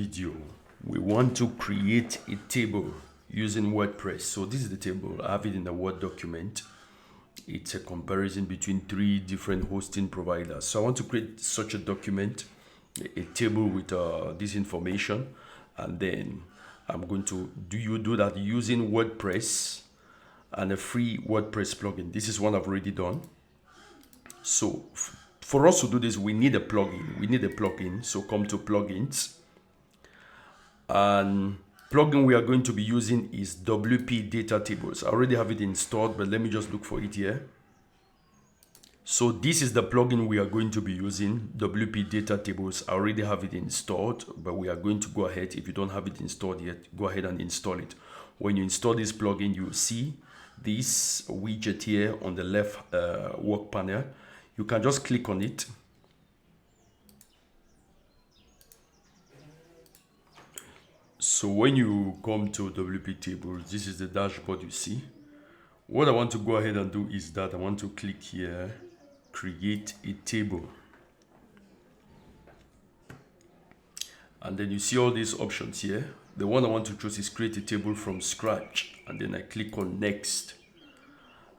video, we want to create a table using WordPress. So this is the table. I have it in a Word document. It's a comparison between 3 different hosting providers. So I want to create such a document, a table with this information, and then I'm going to do that using WordPress and a free WordPress plugin. This is one I've already done. So for us to do this, we need a plugin. So come to plugins, and plugin we are going to be using is WP Data Tables. I already have it installed, but let me just look for it here. So this is the plugin we are going to be using, WP Data Tables. I already have it installed, but we are going to go ahead. If you don't have it installed yet, go ahead and install it. When you install this plugin, you see this widget here on the left work panel. You can just click on it. So when you come to WP Tables, this is the dashboard you see. What I want to go ahead and do is that I want to click here, create a table. And then you see all these options here. The one I want to choose is create a table from scratch. And then I click on next.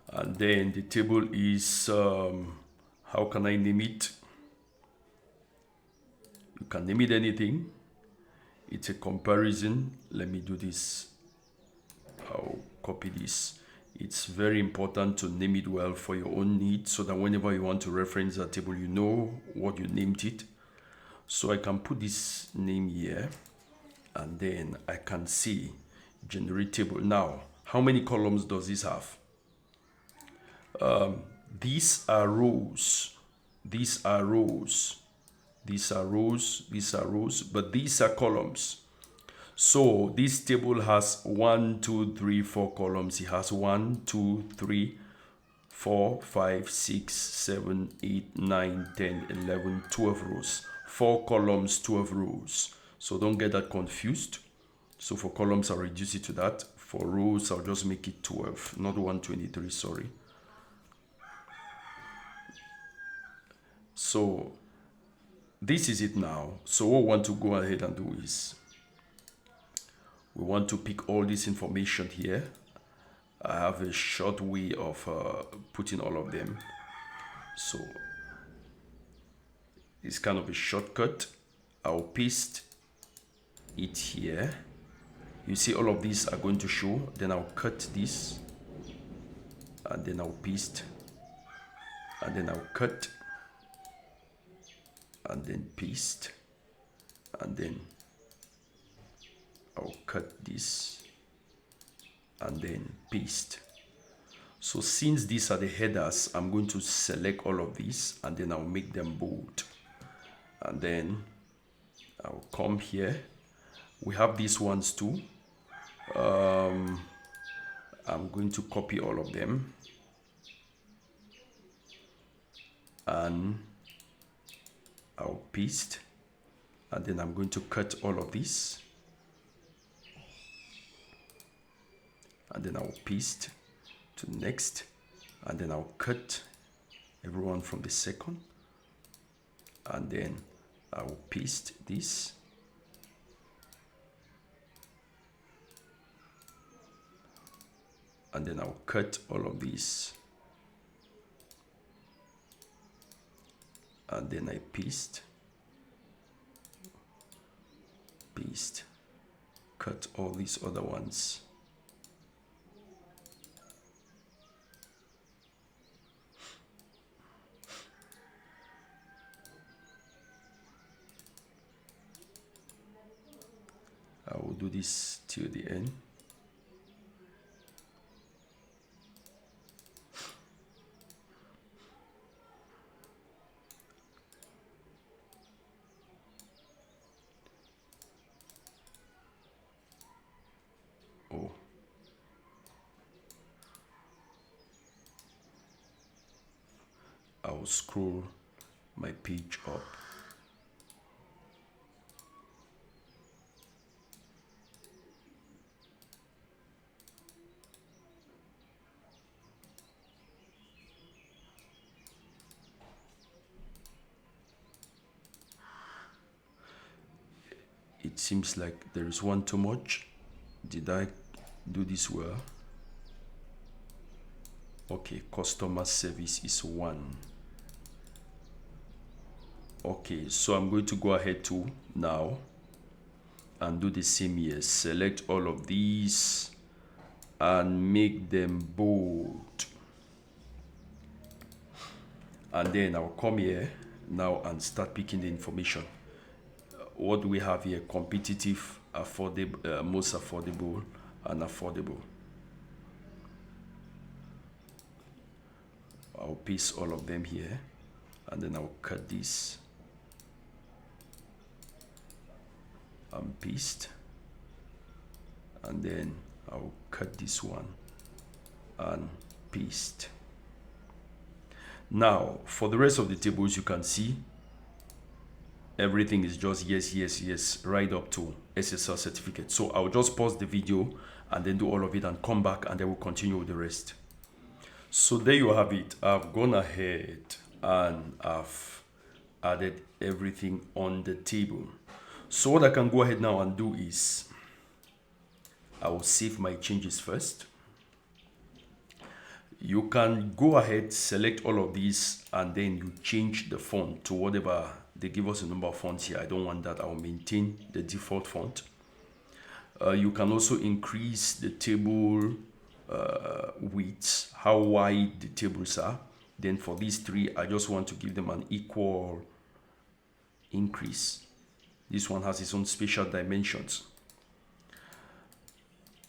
And then the table is, how can I name it? You can name it anything. It's a comparison. Let me do this. I'll copy this. It's very important to name it well for your own needs, so that whenever you want to reference that table, you know what you named it. So I can put this name here, and then I can see generate table. Now, how many columns does this have? These are rows. These are rows. These are rows. These are rows. But these are columns. So this table has 1, 2, 3, 4 columns. It has 1, 2, 3, 4, 5, 6, 7, 8, 9, 10, 11, 12 rows. 4 columns, 12 rows. So don't get that confused. So for columns, I'll reduce it to that. For rows, I'll just make it 12, not 123, sorry. So this is it now. So what we want to go ahead and do is, we want to pick all this information here. I have a short way of putting all of them. So it's kind of a shortcut. I'll paste it here. You see all of these are going to show. Then I'll cut this. And then I'll paste. And then I'll cut. And then paste. And then I'll cut this and then paste. So since these are the headers, I'm going to select all of these and then I'll make them bold. And then I'll come here. We have these ones too. I'm going to copy all of them. And I'll paste. And then I'm going to cut all of these. And then I'll paste to next, and then I'll cut everyone from the second, and then I'll paste this, and then I'll cut all of these, and then I paste, cut all these other ones. I will do this till the end. Oh. I will scroll my page up. it seems like there is one too much. Did I do this well? Okay, customer service is 1. Okay, so I'm going to go ahead to now and do the same here. Select all of these and make them bold. And then I'll come here now and start picking the information. What do we have here? Competitive, affordable, most affordable, and affordable. I'll paste all of them here, and then I'll cut this and paste, and then I'll cut this one and paste. Now for the rest of the tables, you can see everything is just yes, yes, yes, right up to SSL certificate. So I'll just pause the video and then do all of it and come back, and then we'll continue with the rest. So there you have it. I've gone ahead and I've added everything on the table. So what I can go ahead now and do is I will save my changes first. You can go ahead, select all of these, and then you change the font to whatever. They give us a number of fonts here. I don't want that. I'll maintain the default font. You can also increase the table width, how wide the tables are. Then for these 3, I just want to give them an equal increase. This one has its own special dimensions.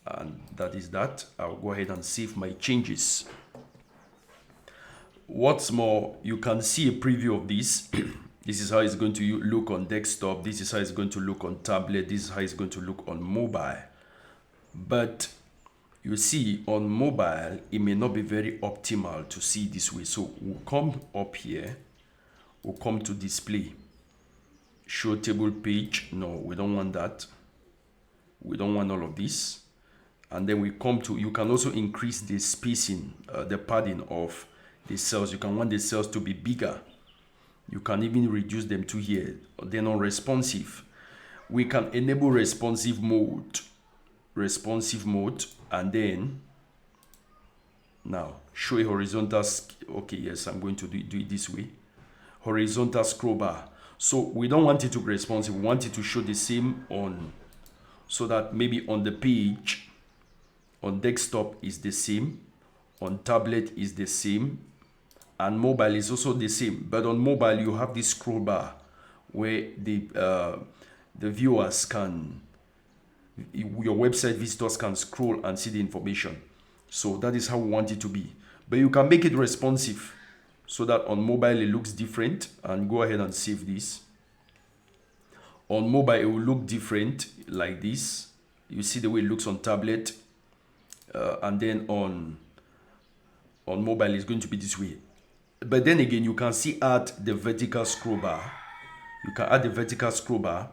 And that is that. I'll go ahead and save my changes. What's more, you can see a preview of this. This is how it's going to look on desktop. This is how it's going to look on tablet. This is how it's going to look on mobile. But you see, on mobile, it may not be very optimal to see this way. So we'll come up here. We'll come to display. Show table page. No, we don't want that. We don't want all of this. And then we come to, you can also increase the spacing, the padding of the cells. You can want the cells to be bigger. You can even reduce them to here. Then on responsive, we can enable responsive mode. And then now show a horizontal. Okay, yes, I'm going to do it this way. Horizontal scroll bar. So we don't want it to be responsive. We want it to show the same on, so that maybe on the page, on desktop is the same, on tablet is the same, and mobile is also the same. But on mobile, you have this scroll bar where the viewers can, your website visitors can scroll and see the information. So that is how we want it to be. But you can make it responsive so that on mobile it looks different, and go ahead and save this. On mobile, it will look different like this. You see the way it looks on tablet. And then on mobile, it's going to be this way. But then again, you can see add the vertical scroll bar. You can add the vertical scroll bar,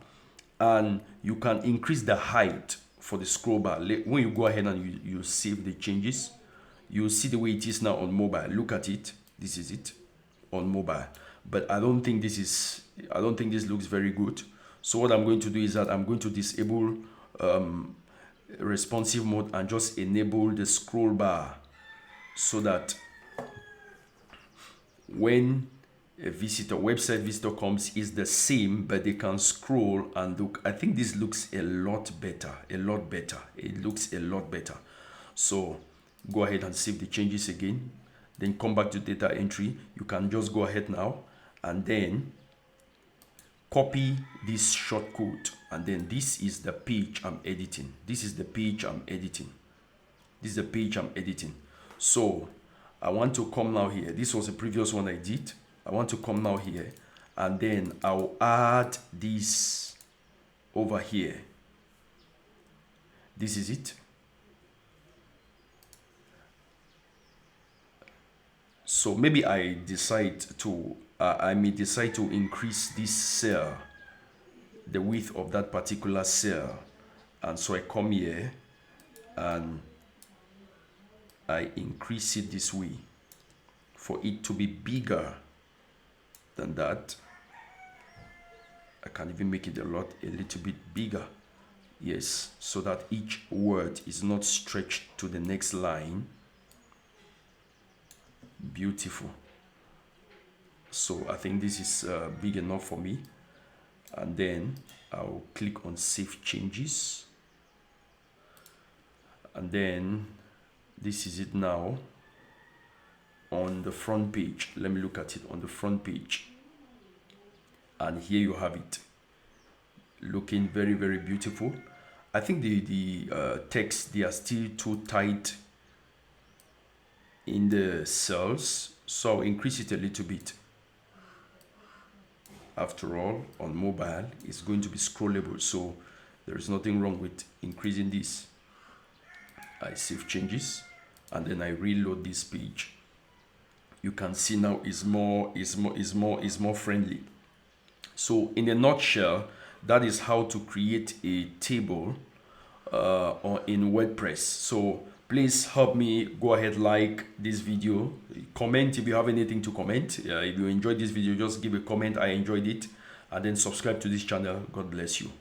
and you can increase the height for the scroll bar. When you go ahead and you save the changes, you'll see the way it is now on mobile. Look at it. This is it on mobile. But I don't think this looks very good. So what I'm going to do is that I'm going to disable responsive mode and just enable the scroll bar, so that when a website visitor comes, is the same, but they can scroll and look. I think this looks a lot better. It looks a lot better. So go ahead and save the changes again, then come back to data entry. You can just go ahead now and then copy this shortcode, and then this is the page I'm editing. So I want to come now here. This was the previous one I did. I want to come now here, and then I'll add this over here. This is it. So maybe I may decide to increase this cell, the width of that particular cell. And so I come here and I increase it this way for it to be bigger than that. I can even make it a little bit bigger. Yes, so that each word is not stretched to the next line. Beautiful. So I think this is big enough for me. And then I'll click on Save Changes. And then this is it now on the front page. Let me look at it on the front page. And here you have it, looking very, very beautiful. I think the text, they are still too tight in the cells, so I'll increase it a little bit. After all, on mobile, it's going to be scrollable, so there is nothing wrong with increasing this. I save changes, and then I reload this page. You can see now is more friendly. So in a nutshell, that is how to create a table in WordPress. So please help me go ahead, like this video, comment if you have anything to comment. If you enjoyed this video, just give a comment, I enjoyed it, and then subscribe to this channel. God bless you.